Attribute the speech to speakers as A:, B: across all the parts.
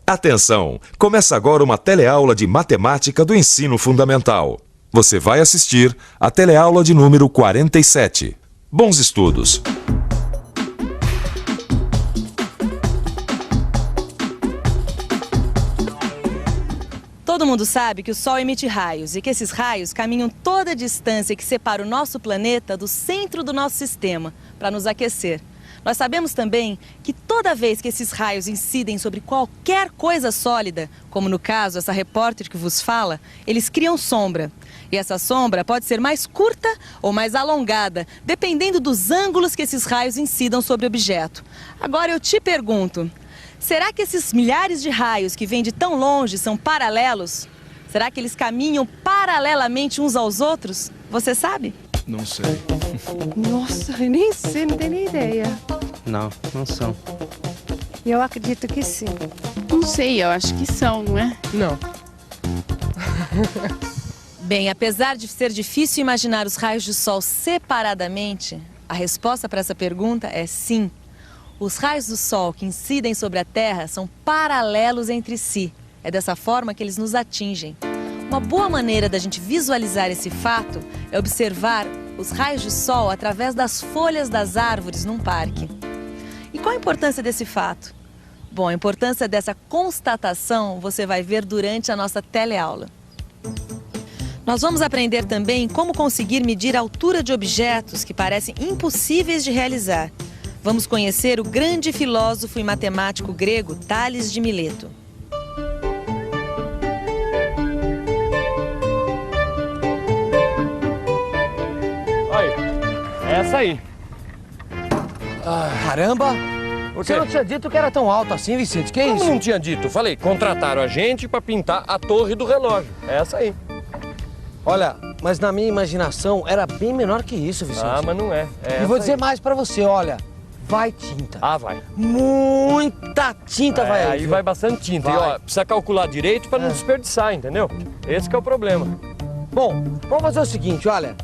A: Atenção! Começa agora uma teleaula de matemática do ensino fundamental. Você vai assistir a teleaula de número 47. Bons estudos!
B: Todo mundo sabe que o Sol emite raios e que esses raios caminham toda a distância que separa o nosso planeta do centro do nosso sistema para nos aquecer. Nós sabemos também que toda vez que esses raios incidem sobre qualquer coisa sólida, como no caso essa repórter que vos fala, eles criam sombra. E essa sombra pode ser mais curta ou mais alongada, dependendo dos ângulos que esses raios incidam sobre o objeto. Agora eu te pergunto, será que esses milhares de raios que vêm de tão longe são paralelos? Será que eles caminham paralelamente uns aos outros? Você sabe?
C: Não sei.
D: Nossa, eu nem sei, não tenho nem ideia.
E: Não, não são.
D: Eu acredito que sim.
F: Não sei, eu acho que são, não é?
C: Não.
B: Bem, apesar de ser difícil imaginar os raios do Sol separadamente, a resposta para essa pergunta é sim. Os raios do Sol que incidem sobre a Terra são paralelos entre si. É dessa forma que eles nos atingem. Uma boa maneira da gente visualizar esse fato é observar os raios de Sol através das folhas das árvores num parque. E qual a importância desse fato? Bom, a importância dessa constatação você vai ver durante a nossa teleaula. Nós vamos aprender também como conseguir medir a altura de objetos que parecem impossíveis de realizar. Vamos conhecer o grande filósofo e matemático grego Tales de Mileto.
G: Essa aí.
E: Caramba!
G: Por
E: Você
G: quê?
E: não tinha dito que era tão alto assim, Vicente? Que
G: Como
E: isso?
G: não tinha dito? Falei, contrataram a gente pra pintar a torre do relógio. É essa aí.
E: Olha, mas na minha imaginação era bem menor que isso, Vicente.
G: Ah, mas não é.
E: E vou dizer mais pra você, olha. Vai tinta.
G: Ah, vai.
E: Muita tinta vai aí.
G: Aí
E: viu?
G: vai bastante tinta.
E: Vai.
G: E ó, precisa calcular direito pra não desperdiçar, entendeu? Esse que é o problema.
E: Bom, vamos fazer o seguinte, olha.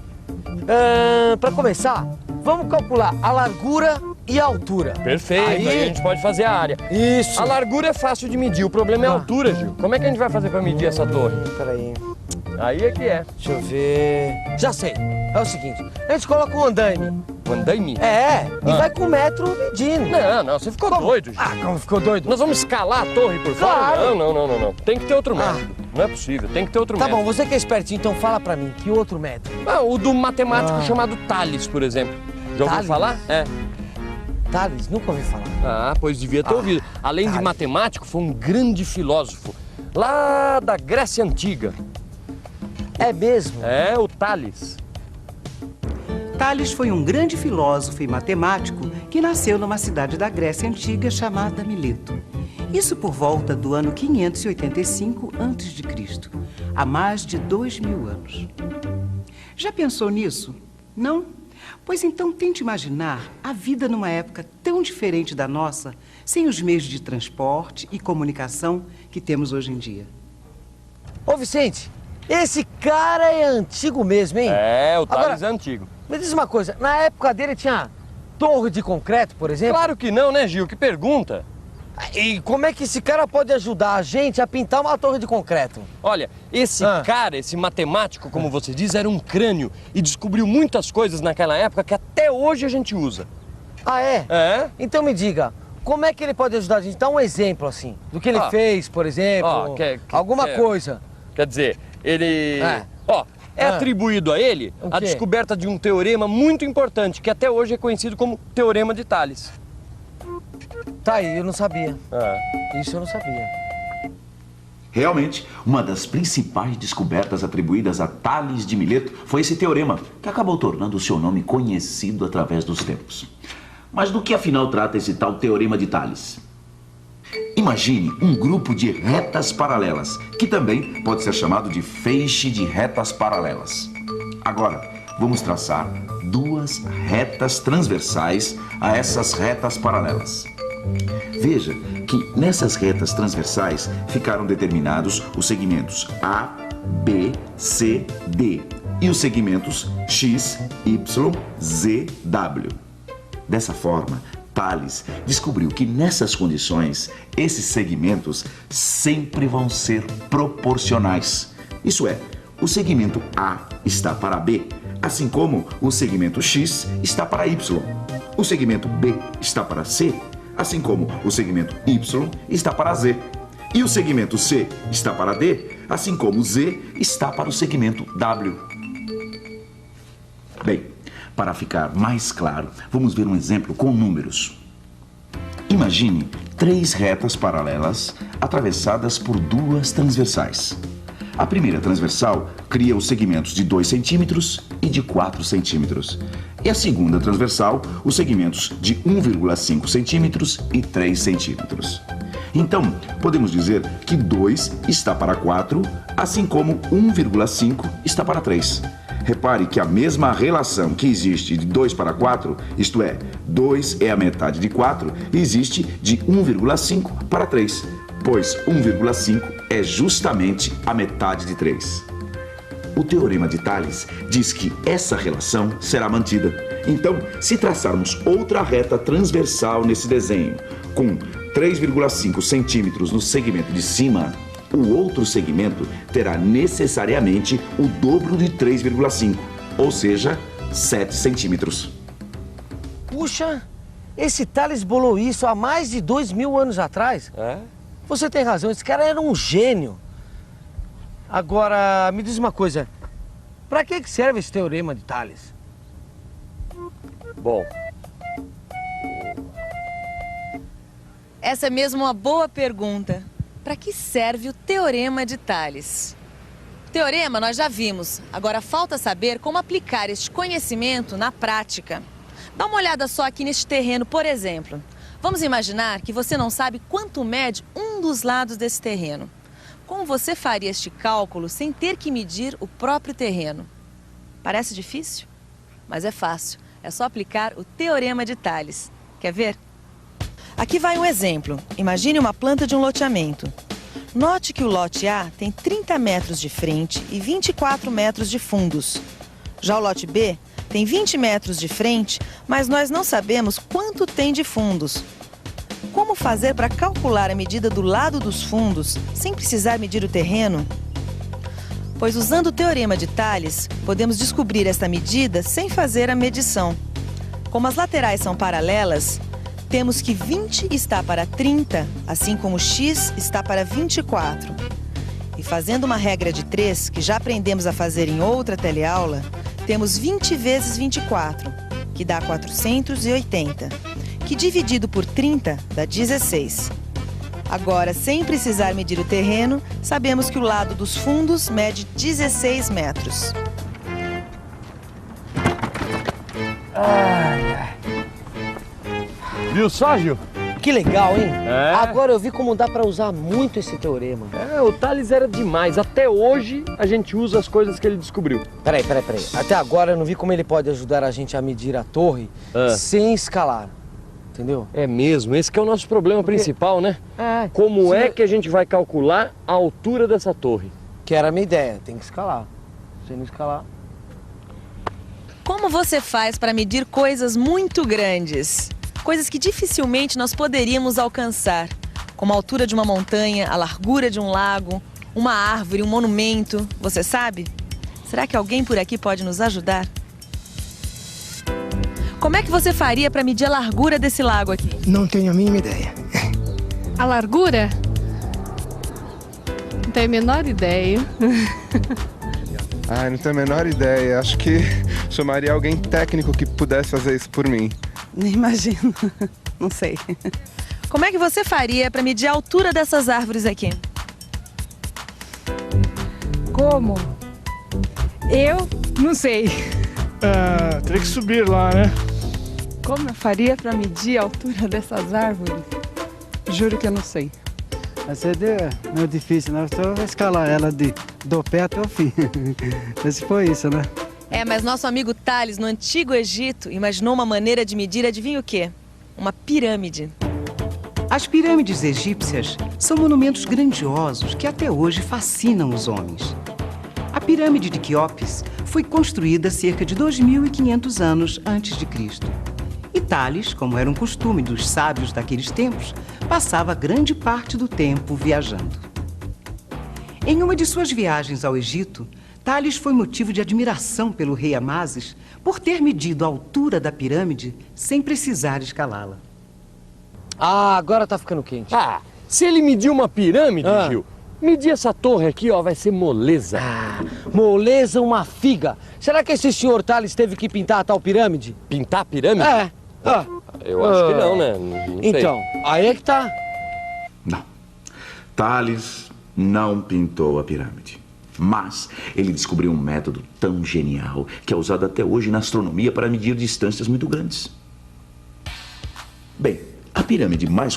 E: Pra começar, vamos calcular a largura e a altura.
G: Perfeito, aí a gente pode fazer a área.
E: Isso.
G: A largura é fácil de medir, o problema é a altura, Gil. Como é que a gente vai fazer pra medir essa torre?
E: Peraí,
G: Aí é que é.
E: deixa eu ver. Já sei. É o seguinte, a gente coloca um andaime.
G: Um andaime?
E: E vai com o metro medindo.
G: Não, você ficou doido, Gil.
E: Ah, como ficou doido?
G: Nós vamos escalar a torre por fora?
E: Claro.
G: Não. Tem que ter outro método. Não é possível, tem que ter outro
E: Tá
G: método.
E: bom, você que é espertinho, então fala pra mim, que outro método?
G: Ah, o do matemático chamado Tales, por exemplo. Já ouviu
E: Tales?
G: falar? É.
E: Tales, nunca ouvi falar.
G: Ah, pois devia ter ouvido. Além de
E: Tales.
G: matemático, foi um grande filósofo. Lá da Grécia Antiga.
E: É mesmo?
G: É, o Tales.
H: Tales foi um grande filósofo e matemático que nasceu numa cidade da Grécia Antiga chamada Mileto. Isso por volta do ano 585 a.C., há mais de 2000 anos. Já pensou nisso? Não? Pois então tente imaginar a vida numa época tão diferente da nossa, sem os meios de transporte e comunicação que temos hoje em dia.
E: Ô, Vicente, esse cara é antigo mesmo, hein?
G: É, o Tales
E: Agora,
G: é antigo.
E: Me diz uma coisa, na época dele tinha torre de concreto, por exemplo?
G: Claro que não, né, Gil? Que pergunta.
E: E como é que esse cara pode ajudar a gente a pintar uma torre de concreto?
G: Olha, esse cara, esse matemático, como você diz, era um crânio e descobriu muitas coisas naquela época que até hoje a gente usa.
E: Ah, é?
G: É?
E: Então me diga, como é que ele pode ajudar a gente? Dá um exemplo, assim, do que ele fez, por exemplo, alguma coisa.
G: Quer dizer, ele... É atribuído a ele a descoberta de um teorema muito importante, que até hoje é conhecido como Teorema de Tales.
E: Tá aí, eu não sabia. Isso eu não sabia.
I: Realmente, uma das principais descobertas atribuídas a Tales de Mileto foi esse teorema, que acabou tornando o seu nome conhecido através dos tempos. Mas do que afinal trata esse tal Teorema de Tales? Imagine um grupo de retas paralelas, que também pode ser chamado de feixe de retas paralelas. Agora, vamos traçar duas retas transversais a essas retas paralelas. Veja que nessas retas transversais ficaram determinados os segmentos A, B, C, D e os segmentos X, Y, Z, W. Dessa forma, Tales descobriu que nessas condições, esses segmentos sempre vão ser proporcionais. Isso é, o segmento A está para B, assim como o segmento X está para Y. O segmento B está para C, assim como o segmento Y está para Z. E o segmento C está para D, assim como o Z está para o segmento W. Bem, para ficar mais claro, vamos ver um exemplo com números. Imagine 3 retas paralelas atravessadas por 2 transversais. A primeira transversal cria os segmentos de 2 centímetros e de 4 centímetros. E a segunda transversal, os segmentos de 1,5 centímetros e 3 centímetros. Então, podemos dizer que 2 está para 4, assim como 1,5 está para 3. Repare que a mesma relação que existe de 2 para 4, isto é, 2 é a metade de 4, existe de 1,5 para 3, pois 1,5 é justamente a metade de 3. O Teorema de Tales diz que essa relação será mantida. Então, se traçarmos outra reta transversal nesse desenho, com 3,5 centímetros no segmento de cima, o outro segmento terá necessariamente o dobro de 3,5, ou seja, 7 centímetros.
E: Puxa, esse Tales bolou isso há mais de 2.000 anos atrás.
G: É?
E: Você tem razão, esse cara era um gênio. Agora, me diz uma coisa, para que serve esse Teorema de Tales?
G: Bom,
B: Essa é mesmo uma boa pergunta. Para que serve o Teorema de Tales? O teorema nós já vimos, agora falta saber como aplicar este conhecimento na prática. Dá uma olhada só aqui neste terreno, por exemplo. Vamos imaginar que você não sabe quanto mede um dos lados desse terreno. Como você faria este cálculo sem ter que medir o próprio terreno? Parece difícil? Mas é fácil. É só aplicar o Teorema de Tales. Quer ver? Aqui vai um exemplo. Imagine uma planta de um loteamento. Note que o lote A tem 30 metros de frente e 24 metros de fundos. Já o lote B tem 20 metros de frente, mas nós não sabemos quanto tem de fundos. Como fazer para calcular a medida do lado dos fundos sem precisar medir o terreno? Pois usando o Teorema de Tales, podemos descobrir esta medida sem fazer a medição. Como as laterais são paralelas, temos que 20 está para 30, assim como x está para 24. E fazendo uma regra de 3, que já aprendemos a fazer em outra teleaula, temos 20 vezes 24, que dá 480, que dividido por 30 dá 16. Agora, sem precisar medir o terreno, sabemos que o lado dos fundos mede 16 metros.
E: Ai, ai.
G: Viu só, Gil?
E: Que legal, hein?
G: É.
E: Agora eu vi como dá pra usar muito esse teorema.
G: É, o Tales era demais. Até hoje a gente usa as coisas que ele descobriu.
E: Peraí. Até agora eu não vi como ele pode ajudar a gente a medir a torre sem escalar. Entendeu?
G: É mesmo, esse que é o nosso problema principal, né?
E: É.
G: Como é que a gente vai calcular a altura dessa torre?
E: Que era a minha ideia, tem que escalar. Se não escalar...
B: Como você faz para medir coisas muito grandes? Coisas que dificilmente nós poderíamos alcançar, como a altura de uma montanha, a largura de um lago, uma árvore, um monumento. Você sabe? Será que alguém por aqui pode nos ajudar? Como é que você faria para medir a largura desse lago aqui?
C: Não tenho a mínima ideia.
F: A largura? Não tenho a menor ideia.
J: Não tenho a menor ideia. Acho que chamaria alguém técnico que pudesse fazer isso por mim.
K: Nem imagino. Não sei.
B: Como é que você faria para medir a altura dessas árvores aqui?
K: Como? Eu não sei.
C: Teria que subir lá, né?
K: Como eu faria para medir a altura dessas árvores? Juro que eu não sei.
L: Essa é meio difícil, né? Só vou escalar ela do pé até o fim. Esse foi isso, né?
B: Mas nosso amigo Tales, no Antigo Egito, imaginou uma maneira de medir, adivinha o quê? Uma pirâmide.
H: As pirâmides egípcias são monumentos grandiosos que até hoje fascinam os homens. A pirâmide de Quéops foi construída cerca de 2.500 anos antes de Cristo. E Tales, como era um costume dos sábios daqueles tempos, passava grande parte do tempo viajando. Em uma de suas viagens ao Egito, Tales foi motivo de admiração pelo rei Amasis por ter medido a altura da pirâmide sem precisar escalá-la.
E: Ah, agora tá ficando quente.
G: Ah, se ele mediu uma pirâmide, Gil, medir essa torre aqui, ó, vai ser moleza.
E: Ah, moleza uma figa. Será que esse senhor Tales teve que pintar a tal pirâmide?
G: Pintar a pirâmide?
E: É.
G: Eu acho que não, né? Não sei.
E: Então, aí é que tá.
I: Não. Tales não pintou a pirâmide. Mas ele descobriu um método tão genial que é usado até hoje na astronomia para medir distâncias muito grandes. Bem, a pirâmide mais